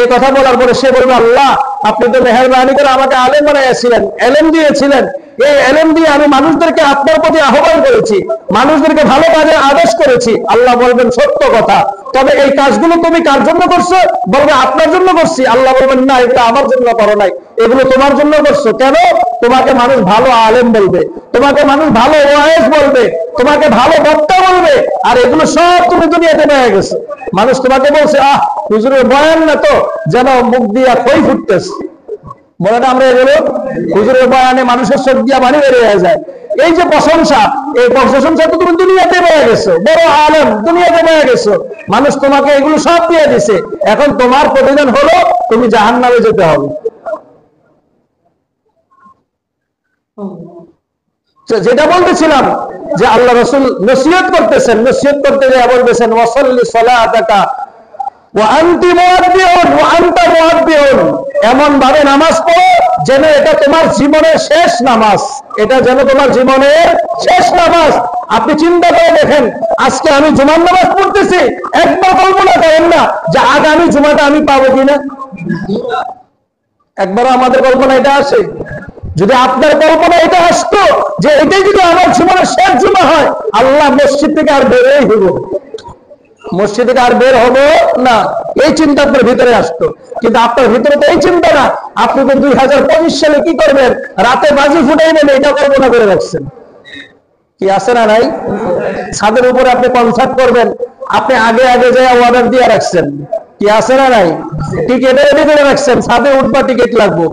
এই কথা বলার পরে সে বলবে আল্লাহ আপনি তো মেহেরবানি করে আমাকে আলেম বানাইয়াছিলেন, ইলম দিয়েছিলেন, এই ইলম দিয়ে আমি মানুষদেরকে আপনার প্রতি আহ্বান করেছি, মানুষদেরকে ভালো কাজে আদেশ করেছি। আল্লাহ বলবেন সত্য কথা, তবে এই কাজগুলো তুমি কার জন্য করছো? বলবে আপনার জন্য করছি। আল্লাহ বলবেন না, এগুলো আমার জন্য করো নাই, এগুলো তোমার জন্য করছো। কেন? তোমাকে মানুষ ভালো আলেম বলবে, তোমাকে মানুষ ভালো ওয়াইজ বলবে, তোমাকে ভালো বক্তা বলবে, আর এগুলো সব তুমি দুনিয়াতে পেয়ে গেছো। মানুষ তোমাকে বলছে আহ হুজুরের বয়ান না তো যেন মুখ দিয়া খই ফুটতেছে। বলে না আমরা এগুলো হুজুরের বয়ানে মানুষের চোখ দিয়া পানি বেরিয়ে যায়। এই যে প্রশংসা, এই প্রশংসা তো তুমি দুনিয়াতে পেয়ে গেছো, বড় আলেম দুনিয়াতে পেয়ে গেছো, মানুষ তোমাকে এগুলো সব দিয়ে দিছে। এখন তোমার প্রতিদান হলো তুমি জাহান্নামে যেতে হবে। যেটা বলতেছিলাম যে আল্লাহ রাসূল নসিহত করতেছেন, নসিহত করতে গিয়ে বলতেছেন ওয়াসাল্লি সালাতাকা ওয়া আনতি মুআদ্দিউন ওয়া আনতা মুআদ্দিউন, এমন ভাবে নামাজ পড়ো যেন এটা তোমার জীবনের শেষ নামাজ, এটা যেন তোমার জীবনের শেষ নামাজ। আপনি চিন্তা করে দেখেন, আজকে আমি জুমার নামাজ পড়তেছি, একবার কল্পনা করেন না যে আগামী জুমাটা আমি পাবো কিনা। একবার আমাদের কল্পনা এটা আসে? যদি আপনার কল্পনা এটা আসতো যে এটাই যদি আমার জীবনের শেষ জুমা হয়, আল্লাহ মসজিদ থেকে আর বেরই হইব, মসজিদ থেকে আর বের হবো না, এই চিন্তা আপনার ভিতরে আসতো। কিন্তু আপনার ভিতরে তো এই চিন্তা না। আপনি তো 2025 সালে কি করবেন, রাতে বাজি ফুটাইবেন, এটা কল্পনা করে রাখছেন। কি আছে না নাই? ছাদের উপরে আপনি কনসার্ট করবেন, আপনি আগে আগে যায় অর্ডার দিয়ে রাখছেন। কি আছে না নাই? টিকেট রেডি করে রাখছেন, ছাদে উঠবা টিকিট লাগবো,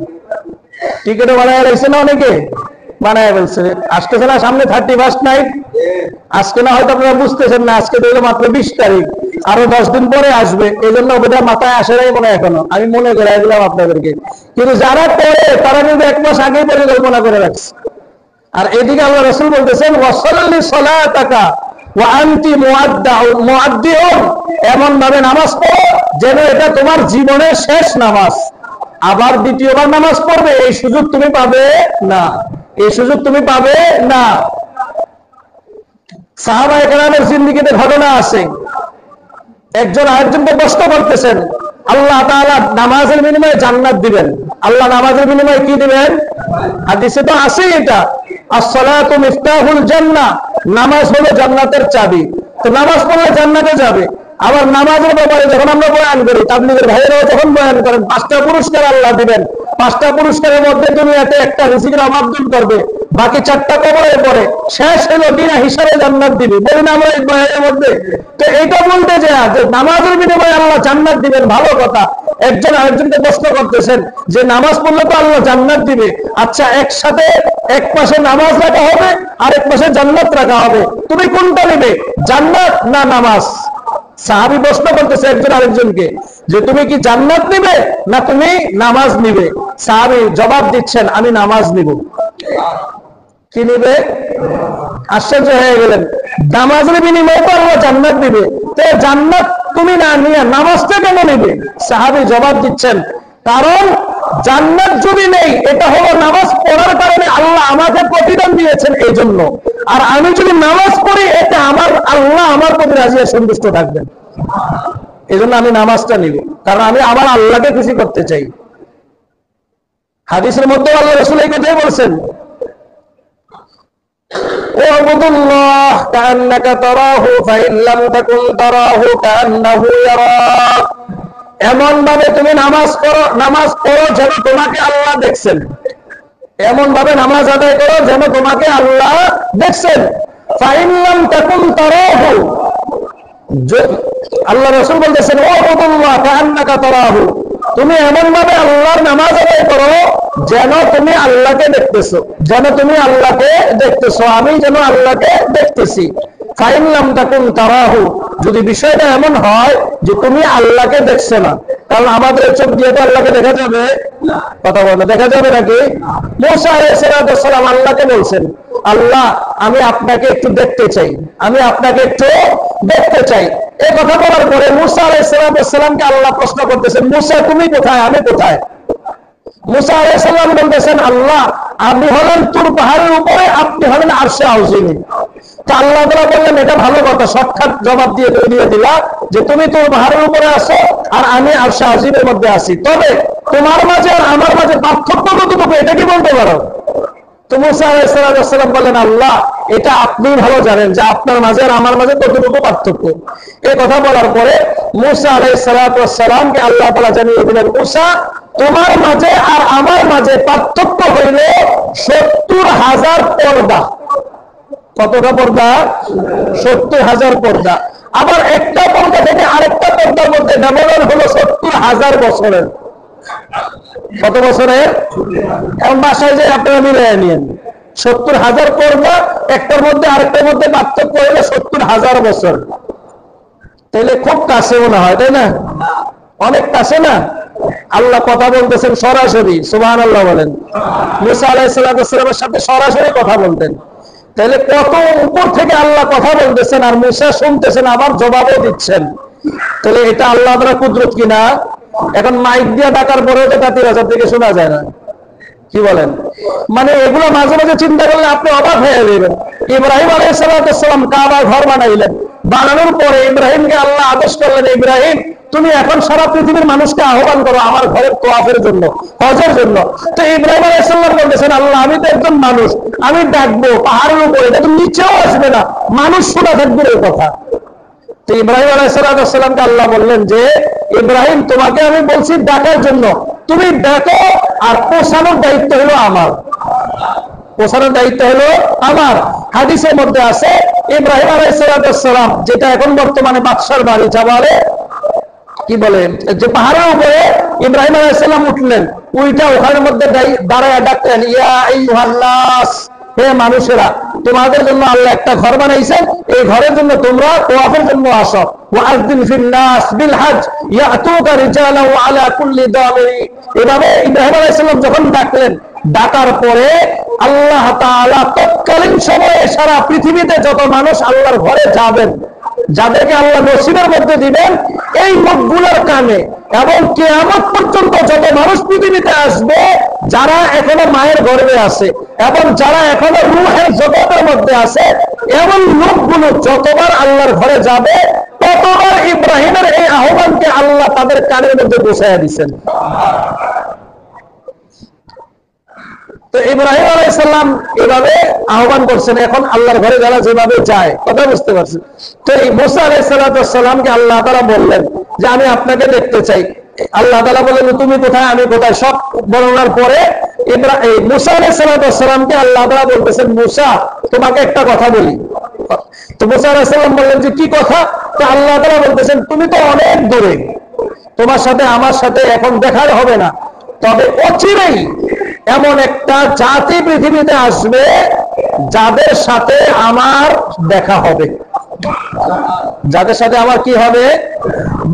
টিকিটও বানায় রাখছে না অনেকে, বানায় বলছে আসতেছে না সামনে 31 নাইট। আজকে না হয়তো আপনারা বুঝতেছেন না, আজকে তো মাত্র 20 তারিখ, আরো 10 দিন পরে আসবে, এই জন্য ওটা মাথায় আসে নাই মনে এখনো, আমি মনে করে দিলাম আপনাদেরকে। কিন্তু যারা করে তারা কিন্তু 1 মাস আগেই পরিকল্পনা করে রাখছে। আর এদিকে আল্লাহ রাসূল বলতেছেন ওয়াসাল্লি সালাতাকা ওয়া আনতি মুআদ্দিউন, এমন ভাবে নামাজ পড়ো যেন এটা তোমার জীবনের শেষ নামাজ। আবার দ্বিতীয়বার নামাজ পড়বে, এই সুযোগ তুমি পাবে না, এই সুযোগ তুমি পাবে না। সাহাবায়ে কেরামের জিন্দেগিতে ঘটনা আছে, একজন আরেকজনকে প্রশ্ন করতেছেন, আল্লাহ তাআলা নামাজের বিনিময়ে জান্নাত দিবেন। আল্লাহ নামাজের বিনিময়ে কি দিবেন? হাদিসে তো আছে এটা, as-সালাতু মিফতাহুল জান্নাহ, নামাজ হলো জান্নাতের চাবি। তো নামাজ পড়লে জান্নাতে যাবে। আবার নামাজের ব্যাপারে যখন আমরা বয়ান করি, তাবলীগের ভাইয়েরাও যখন বয়ান করেন, 5টা পুরস্কার আল্লাহ দিবেন, 5টা পুরস্কারের মধ্যে দুনিয়াতে একটা রিজিকের অভাব দূর করবে, বাকি 4টা কবরের পরে, শেষ হলো বিনা হিসাবে জান্নাত দিবে। বলি না আমরা এই বয়ানের মধ্যে? তো এইটা বলতে যে নামাজের বিনিময়ে আল্লাহ জান্নাত দিবেন, ভালো কথা। একজন আরেকজনকে প্রশ্ন করতেছেন যে নামাজ পড়লে তো আল্লাহ জান্নাত দিবে, আচ্ছা একসাথে এক পাশে নামাজ রাখা হবে আর এক পাশে জান্নাত রাখা হবে, তুমি কোনটা নেবে, জান্নাত না নামাজ? সাহাবী প্রশ্ন করতেছে একজন আরেকজনকে যে তুমি কি জান্নাত নিবে না তুমি নামাজ নিবে? সাহাবী জবাব দিচ্ছেন আমি নামাজ নিব। কি নিবে? আশ্চর্য হয়ে গেলেন, নামাজের বিনিময়ে তো আল্লাহ জান্নাত দিবে, তো জান্নাত তুমি না নিয়ে নামাজটা কেন নিবে? সাহাবী জবাব দিচ্ছেন কারণ জান্নাত যদি নেই, এটা হলো নামাজ পড়ার কারণে আল্লাহ আমাকে প্রতিদান দিয়েছেন এই জন্য, আর আমি যদি নামাজ পড়ি এটা আমার আল্লাহ আমার প্রতি রাজি সন্তুষ্ট থাকবেন, এই জন্য আমি নামাজটা নিব, কারণ আমি আমার আল্লাহকে খুশি করতে চাই। হাদিসের মধ্যে আল্লাহ রাসূল এই কথাই বলছেন, ওয়াবুদুল্লাহ কাআন্নাকা তারাহু ফাইন লাম তাকুন তারাহু কাআন্নাহু ইয়ারাক, এমন ভাবে তুমি নামাজ পড়ো যেন তোমাকে আল্লাহ দেখছেন, এমন ভাবে নামাজ আদায় করো যেন তোমাকে আল্লাহ দেখছেন। ফাইন লাম তাকুন তারাহু, আল্লাহ রাসূল বলতেছেন ওয়াবুদুল্লাহ কাআন্নাকা তারাহু, তুমি এমন ভাবে আল্লাহর নামাজ আদায় করো যেন তুমি আল্লাহকে দেখতেছো, যেন তুমি আল্লাহকে দেখতেছো, আমি যেন আল্লাহকে দেখতেছি। ফাইন লাম তাকুন তারাহু, যদি বিষয়টা এমন হয় যে তুমি আল্লাহকে দেখছো না, কারণ আমাদের চোখ দিয়ে তো আল্লাহকে দেখা যাবে, কথা বলে দেখা যাবে নাকি? মুসা আলাইহিস সালাম আল্লাহকে বলছেন, আল্লাহ আমি আপনাকে একটু দেখতে চাই, আমি আপনাকে একটু দেখতে চাই। এই কথা বলার পরে মুসা আলাইহিস সালামকে আল্লাহ প্রশ্ন করতেছেন, মুসা তুমি কোথায়, আমি কোথায়? মুসা আলাইহিস সালাম বলতেছেন, আল্লাহ আপনি হলেন তুর পাহাড়ের উপরে, আপনি হলেন আরশে আযীমে। তো আল্লাহ তাআলা বললেন এটা ভালো কথা, শর্টকাট জবাব দিয়ে দিলা যে তুমি তুর পাহাড়ের উপরে আছো আর আমি আরশে আযীমের মধ্যে আছি, তবে তোমার মাঝে আর আমার মাঝে পার্থক্য কতটুকু এটা কি বলতে পারো? তো মুসা আলাইহিস সালাম বললেন, আল্লাহ এটা আপনি ভালো জানেন যে আপনার মাঝে আর আমার মাঝে কতটুকু পার্থক্য। এই কথা বলার পরে মুসা আলাইহিস সালামকে আল্লাহ তাআলা জানিয়ে দিলেন, মুসা তোমার মাঝে আর আমার মাঝে পার্থক্য হইল 70,000 পর্দা। কতটা পর্দা? 70,000 পর্দা। আবার একটা পর্দা থেকে আরেকটা পর্দার মধ্যে ব্যবধান হলো 70,000 বছরের। কত বছরের? এখন বাসায় যে আপনারা মিলে নিয়েন, 70,000 পর্দা, একটার মধ্যে আরেকটার মধ্যে পার্থক্য হলে 70,000 বছর, তাহলে খুব কাছে মনে হয়, তাই না? অনেকটা আছে না, আল্লাহ কথা বলতেছেন সরাসরি, সুবহানাল্লাহ বলেন। মুসা আলাইহিস সালামের সাথে সরাসরি কথা বলতেন, তাহলে কত উপর থেকে আল্লাহ কথা বলতেছেন আর মুসা শুনতেছেন, আবার জবাবও দিচ্ছেন, তাহলে এটা আল্লাহ তাআলার কুদরত কিনা? এখন মাইক দিয়ে ডাকার পরেও তো 3000 থেকে শোনা যায় না, কি বলেন? মানে এগুলো মাঝে মাঝে চিন্তা করলে আপনি অবাক হয়ে যাবেন। ইব্রাহিম আলাইহিস সালাম কাবা ঘর বানাইলেন, বানানোর পরে ইব্রাহিমকে আল্লাহ আদেশ করলেন, ইব্রাহিম তুমি এখন সারা পৃথিবীর মানুষকে আহ্বান করো আমার ঘরের তোয়াফের জন্য, হজের জন্য। তো ইব্রাহিম আলাইহিস সালাম বলতেছেন, আল্লাহ আমি তো একজন মানুষ, আমি ডাকবো পাহাড়ের উপরে, এটা তো নিচেও আসবে না, মানুষ শোনা থাকবে এই কথা। তো ইব্রাহিম আলাইহিস সালামকে আল্লাহ বললেন যে ইব্রাহিম তোমাকে আমি বলছি ডাকার জন্য, তুমি ডাকো, আর পৌঁছানোর দায়িত্ব হলো আমার, পৌঁছানোর দায়িত্ব হলো আমার। হাদিসের মধ্যে আছে ইব্রাহিম আলাইহিস সালাম, যেটা এখন বর্তমানে বাদশার বাড়ি যা বলে, কি বলে, যে পাহাড়ের উপরে ইব্রাহিম আলাইহিস সালাম উঠলেন, ওইটা ওখানের মধ্যে দাঁড়ায় ডাকতেন, ইয়া আইয়ুহান নাস, হে মানুষেরা, তোমাদের জন্য আল্লাহ একটা ঘর বানাইছেন, এই ঘরের জন্য তোমরা তোয়াফের জন্য আসো। ওয়াআযিন ফিন নাস বিল হজ ইয়াতুকা রিজালান ওয়া আলা কুল্লি দামিরি। এভাবে ইব্রাহিম আলাইহিস সালাম যখন ডাকলেন, ডাকার পরে আল্লাহ তাআলা তৎকালীন সময়ে সারা পৃথিবীতে যত মানুষ আল্লাহর ঘরে যাবেন, যাদেরকে আল্লাহ নসিবের মধ্যে দিবেন, এই মুখগুলোর কানে এবং কিয়ামত পর্যন্ত যত মানুষ পৃথিবীতে আসবে, যারা এখনো মায়ের গর্ভে আছে এবং যারা এখনো রূহের জগতের মধ্যে আছে, এমন লোকগুলো যতবার আল্লাহর ঘরে যাবে, ততবার ইব্রাহিমের এই আহ্বানকে আল্লাহ তাদের কানের মধ্যে পৌঁছায়া দিচ্ছেন। তো ইব্রাহিম আলাইহিস সালাম এভাবে আহ্বান করছেন, এখন আল্লাহর ঘরে যারা যেভাবে যায়, কথা বুঝতে পারছেন? তো এই মুসা আলাইহিস সালামকে আল্লাহ তাআলা বললেন যে আমি আপনাকে দেখতে চাই। আল্লাহ তাআলা বললেন তুমি কোথায়, আমি কোথায়, সব বর্ণনার পরে মুসা আলাইহিস সালামকে আল্লাহ তাআলা বলতেছেন, মুসা তোমাকে একটা কথা বলি। তো মুসা আলাইহিস সালাম বললেন যে কি কথা? তো আল্লাহ তাআলা বলতেছেন তুমি তো অনেক দূরে, তোমার সাথে আমার সাথে এখন দেখা হবে না, তবে অচিরেই এমন একটা জাতি পৃথিবীতে আসবে যাদের সাথে আমার দেখা হবে, যাদের সাথে আমার কি হবে,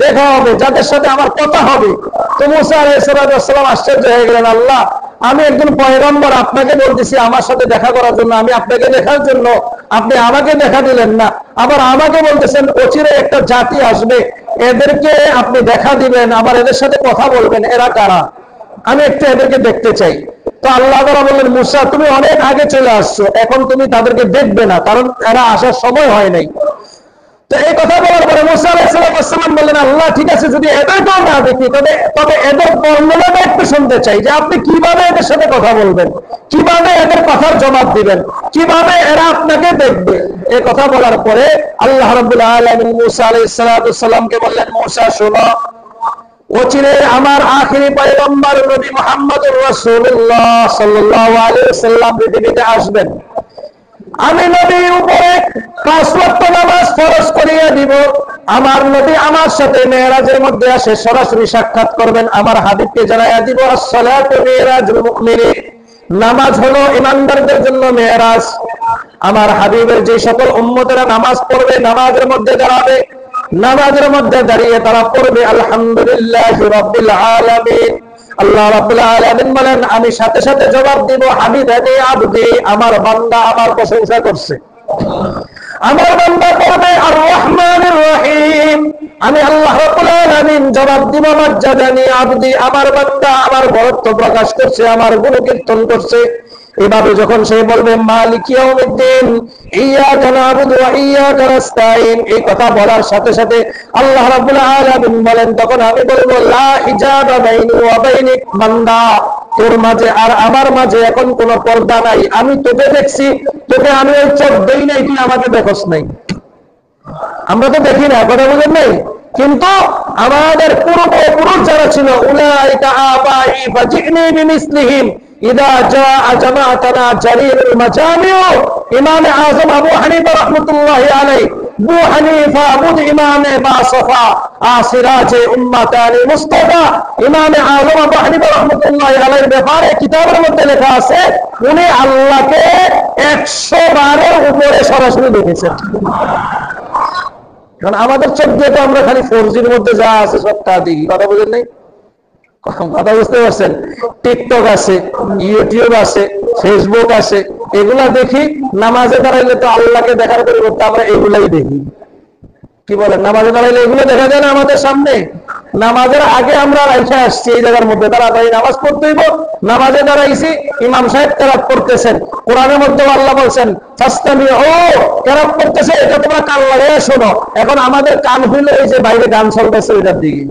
দেখা হবে, যাদের সাথে আমার কথা হবে। তো মুসা আলাইহিস সালাম আশ্চর্য হয়ে গেলেন, আল্লাহ আমি একজন পয়গম্বর, আপনাকে বলতেছি আমার সাথে দেখা করার জন্য, আমি আপনাকে দেখার জন্য, আপনি আমাকে দেখা দিলেন না, আবার আমাকে বলতেছেন অচিরে একটা জাতি আসবে, এদেরকে আপনি দেখা দিবেন, আবার এদের সাথে কথা বলবেন, এরা কারা, আমি একটু এদেরকে দেখতে চাই। তো আল্লাহ তাআলা বললেন, মুসা তুমি অনেক আগে চলে আসছো, এখন তুমি তাদেরকে দেখবে না, কারণ এরা আসার সময় হয় নাই। তো এই কথা বলার পরে মুসা আলাইহিস সালাম বললেন, আল্লাহ ঠিক আছে, যদি এদেরকেও না দেখি তবে এদের বর্ণনাটা একটু শুনতে চাই, যে আপনি কিভাবে এদের সাথে কথা বলবেন, কিভাবে এদের কথার জবাব দিবেন, কিভাবে এরা আপনাকে দেখবে। এই কথা বলার পরে আল্লাহ রাব্বুল আলামিন মুসা আলাইহিস সালামকে বললেন, মুসা শোনো, অচিরে আমার আখিরি পয়গম্বর নবী মুহাম্মদুর রাসূলুল্লাহ সাল্লাল্লাহু আলাইহি ওয়াসাল্লাম পৃথিবীতে আসবেন। আমি নবীর উপরে 5 ওয়াক্ত নামাজ ফরজ করিয়ে দিব। আমার নবী আমার সাথে মেরাজের মধ্যে আসে সরাসরি সাক্ষাৎ করবেন। আমার হাবিবকে জানাইয়া দিব, আসসালাতু মিরাজুল মুমিনিন, নামাজ হলো ইমানদারদের জন্য মেরাজ। আমার হাবিবের যে সকল উম্মতেরা নামাজ পড়বে, নামাজের মধ্যে দাঁড়াবে, নামাজের মধ্যে দাঁড়িয়ে তারা পড়বে আলহামদুলিল্লাহি রাব্বিল আলামিন। আল্লাহ রাব্বুল আলামিন বলেন, আমি সাথে সাথে জবাব দিব, হামিদানি আবদি, আমার বান্দা আমার প্রশংসা করছে। আমার বান্দা পড়বে আর রহমানির রহিম, আমি আল্লাহ রাব্বুল আলামিন জবাব দিব, মাজ্জাদানি আবদি, আমার বান্দা আমার বরত্ব প্রকাশ করছে, আমার গুণকীর্তন করছে। এভাবে যখন সে বলবে মালিক ইয়াউমিদ্দিন, ইয়্যাকা না'বুদু ওয়া ইয়্যাকা নাস্তাঈন, এই কথা বলার সাথে সাথে আল্লাহ রাব্বুল আলামিন বলেন, তখন আমি বলবো লা হিজাবা বাইনি ওয়া বাইনিক, বান্দা তোর মাঝে আর আমার মাঝে এখন কোনো পর্দা নাই। আমি তোকে দেখছি, তোকে আমি ওই চোখ দেই নাই, তুই আমাকে দেখোস নাই। আমরা তো দেখি না, কথা বুঝেন নাই? কিন্তু আমাদের পূর্বপুরুষ যারা ছিল, উলাইকা আবাই ফাজিনি বিমিসলিহিম ইদা জাআ জামাআতানা জারিরুল মাজামিউ। ইমাম আযম আবু হানিফা রাহমাতুল্লাহি আলাইহি, আবু হানিফা বুদ ইমাম বাসফা আসিরাজে উম্মাতানি মুস্তাফা, ইমাম আযম আবু হানিফা রাহমাতুল্লাহি আলাইহির ব্যাপারে কিতাবের মধ্যে লেখা আছে, উনি আল্লাহকে 100 বারের উপরে সরাসরি দেখেছেন। কারণ আমাদের চোখ দিয়ে তো আমরা খালি 4Gর মধ্যে যা আছে সব তা দেখি, কথা বুঝেন নাই? কথা বুঝতে পারছেন? টিকটক আছে, ইউটিউব আছে, ফেসবুক আছে, এগুলা দেখি। নামাজে দাঁড়াইলে তো আল্লাহকে দেখার পরিবর্তে আমরা এগুলাই দেখি। কি বলেন, নামাজে দাঁড়াইলে এগুলো দেখা যায় না আমাদের সামনে? নামাজের আগে আমরা রাইখা আসছি এই জায়গার মধ্যে, তাড়াতাড়ি নামাজ পড়তে হইব। নামাজে দাঁড়াইছি, ইমাম সাহেব কেরাত করতেছেন, কোরআনের মধ্যে আল্লাহ বলছেন ফাসতামিউ, কেরাত করতেছে, এটা তোমরা কান লাগাইয়া শোনো। এখন আমাদের কান হইলো এই যে বাইরে গান চলতেছে ওইটার দিকে,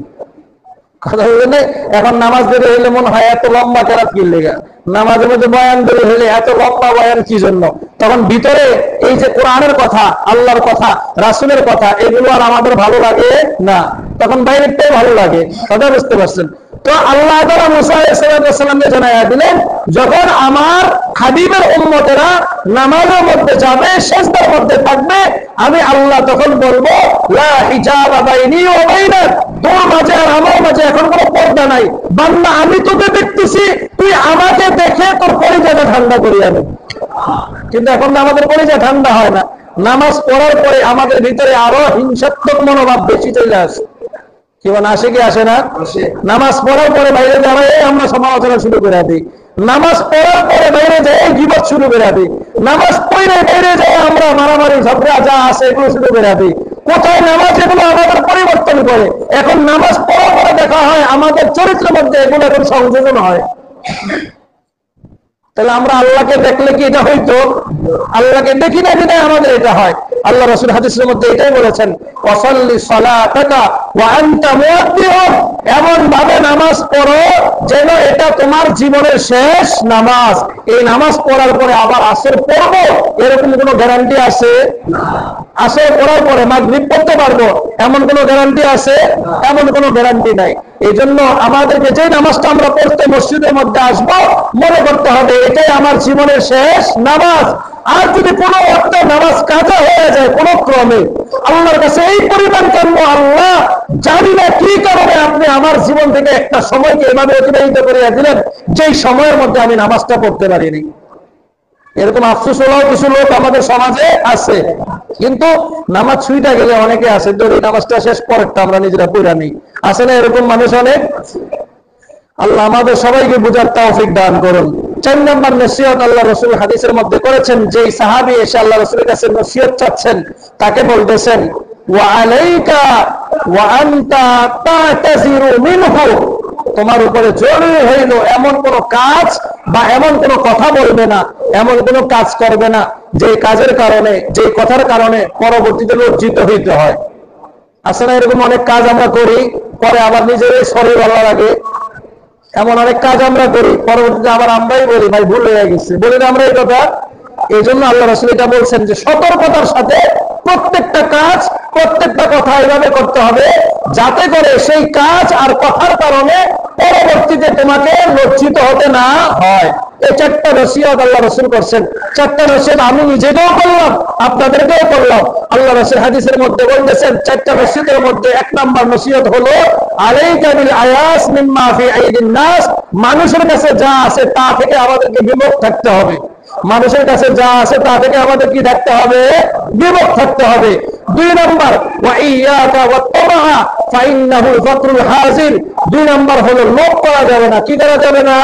কথা বললেন। এখন নামাজ বের হইলে মনে হয় এত লম্বা কেরাত কি লেগা, নামাজের মধ্যে বয়ান বের হইলে এত লম্বা বয়ান কি জন্য? তখন ভিতরে এই যে কোরআনের কথা, আল্লাহর কথা, রাসূলের কথা, এগুলো আর আমাদের ভালো লাগে না, তখন বাইরেরটাই ভালো লাগে। কথা বুঝতে পারছেন? তো আল্লাহ তাআলা মুসা আলাইহিস সালামকে জানায়া দিলেন, যখন আমার হাবিবের উম্মতেরা নামাজের মধ্যে যাবে, সিজদার মধ্যে থাকবে, আমি আল্লাহ তখন বলবো লা হিজাবা বাইনি ওয়া বাইনাক, তোর মাঝে আর আমার মাঝে এখন কোনো পর্দা নাই। বান্দা, আমি তোকে দেখতেছি, তুই আমাকে দেখে তোর কলিজাটা ঠান্ডা করিয়া নে। কিন্তু এখন আমাদের কলিজা ঠান্ডা হয় না। নামাজ পড়ার পরে আমাদের ভিতরে আরো হিংসাত্মক মনোভাব বেশি চলে আসে। কি বলেন, আসে কি আসে না? নামাজ পড়ার পরে বাইরে দাঁড়ায় আমরা সমালোচনা শুরু করে দিই। নামাজ পড়ার পরে বাইরে যায় গীবত শুরু করে দিই। নামাজ পড়ে বাইরে যায় আমরা মারামারি ঝগড়া যা আছে এগুলো শুরু করে দিই। কোথায় নামাজ এগুলো আমাদের পরিবর্তন করে। এখন নামাজ পড়ার পরে দেখা হয় আমাদের চরিত্রের মধ্যে এগুলো এখন সংযোজন হয়। তাহলে আমরা আল্লাহকে দেখলে কি এটা হইতো? আল্লাহকে দেখি না বিধায় আমাদের এটা হয়। আল্লাহ রাসূল হাদিসের মধ্যে এটাই বলেছেন, ওয়াসাল্লি সালাতাকা ওয়া আনতা মুয়াদ্দিউন, এমন ভাবে নামাজ পড়ো যেন এটা তোমার জীবনের শেষ নামাজ। এই নামাজ পড়ার পরে আবার আসর পড়বো এরকম কোনো গ্যারান্টি আছে? আসর পড়ার পরে মাগরিব পড়তে পারবো এমন কোনো গ্যারান্টি আছে? এমন কোনো গ্যারান্টি নাই। এই জন্য আমাদেরকে যে নামাজটা আমরা পড়তে মসজিদের মধ্যে আসবো, মনে করতে হবে এটাই আমার জীবনের শেষ নামাজ। আর যদি কোনো একটা নামাজ কাজা হয়ে যায় কোনো ক্রমে, আল্লাহর কাছে এই পরিমাণ কান্না, আল্লাহ জানি না কি কারণে আপনি আমার জীবন থেকে একটা সময়কে এভাবে অতিবাহিত করিয়া দিলেন যেই সময়ের মধ্যে আমি নামাজটা পড়তে পারিনি। এরকম আফসোস হলেও কিছু লোক আমাদের সমাজে আছে। কিন্তু নামাজ ছুঁইটা গেলে অনেকে আছে, এই নামাজটা শেষ পরেরটা আমরা নিজেরা পড়া নেই, আছে না এরকম মানুষ অনেক? আল্লাহ আমাদের সবাইকে বুঝার তৌফিক দান করুন। 4 নম্বর নসিহত আল্লাহ রাসূল হাদিসের মধ্যে করেছেন, যে সাহাবী এসে আল্লাহ রাসূলের কাছে নসিহত চাচ্ছেন তাকে বলতেছেন, ওয়া আলাইকা ওয়া আনতা তা'তাজিরু মিনহু, তোমার উপরে জরুরি হইল এমন কোন কাজ বা এমন কোন কথা বলবে না, এমন কোন কাজ করবে না যে কাজের কারণে, যে কথার কারণে পরবর্তীতে লজ্জিত হইতে হয়। আছে না এরকম অনেক কাজ আমরা করি, পরে আবার নিজেরই সরি বলা লাগে। এমন অনেক কাজ আমরা করি, পরবর্তীতে আবার আমরাই বলি ভাই ভুল হয়ে গেছে, বলি না আমরা এই কথা? এই জন্য আল্লাহ রাসূল এটা বলছেন যে সতর্কতার সাথে প্রত্যেকটা কাজ, প্রত্যেকটা কথা এভাবে করতে হবে যাতে করে সেই কাজ আর কথার কারণে পরবর্তীতে তোমাকে লজ্জিত হতে না হয়। এই 4টা নসিহত আল্লাহ রাসূল করছেন। 4টা নসিহত আমি নিজেকেও করলাম, আপনাদেরকেও করলাম। আল্লাহ রাসূল হাদিসের মধ্যে বলতেছেন 4টা নসিহতের মধ্যে 1 নম্বর নসিহত হলো আলাইকা বিল আয়াস মিম্মা ফি আইদিন নাস, মানুষের কাছে যা আছে তা থেকে আমাদেরকে বিমুখ থাকতে হবে। মানুষের কাছে যা আছে তা থেকে আমাদের কি থাকতে হবে? বিমুখ থাকতে হবে। 2 নম্বর ওয়া ইয়াকা ওয়াত তামা ফাইন্নাহু ফাকরুল হাজির, 2 নম্বর হলো লোভ করা যাবে না। কি করা যাবে না?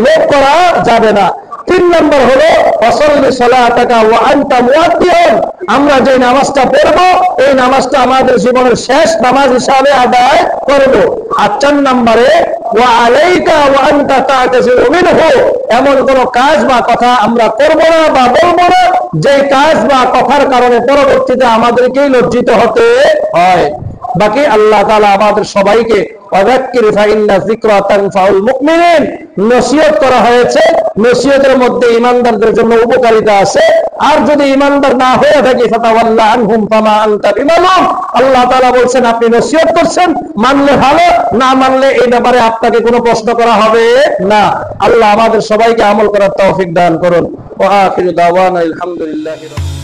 লোভ করা যাবে না। 3 নম্বর হলো ওয়াসাল্লি সালাতাকা ওয়া আনতা মুয়াদ্দিউন, আমরা যে নামাজটা পড়বো এই নামাজটা আমাদের জীবনের শেষ নামাজ হিসাবে আদায় করব। আর 4 নম্বরে ওয়া আলাইকা ওয়া আনতা তা'তাজিরু মিনহু, এমন কোন কাজ বা কথা আমরা করব না বা বলবো না যে কাজ বা কথার কারণে পরবর্তীতে আমাদেরকেই লজ্জিত হতে হয়। বাকি আল্লাহ তাআলা আমাদের সবাইকে ওয়াযাক্কির ফাইন্না যিকরা তানফাউল মুমিনিন নসিহত করা হয়েছে। নসিহতের মধ্যে ঈমানদারদের জন্য উপকারিতা আছে। আর যদি ঈমানদার না হয়ে থাকে ফাতাওয়াল্লা আনহুম ফামা আনতা বিমালুম, আল্লাহ তাআলা বলছেন আপনি নসিহত করছেন, মানলে ভালো, না মানলে এই ব্যাপারে আপনাকে কোনো প্রশ্ন করা হবে না। আল্লাহ আমাদের সবাইকে আমল করার তৌফিক দান করুন। ওয়া আখিরু দাওয়ানা আলহামদুলিল্লাহি রাব্বিল আলামিন।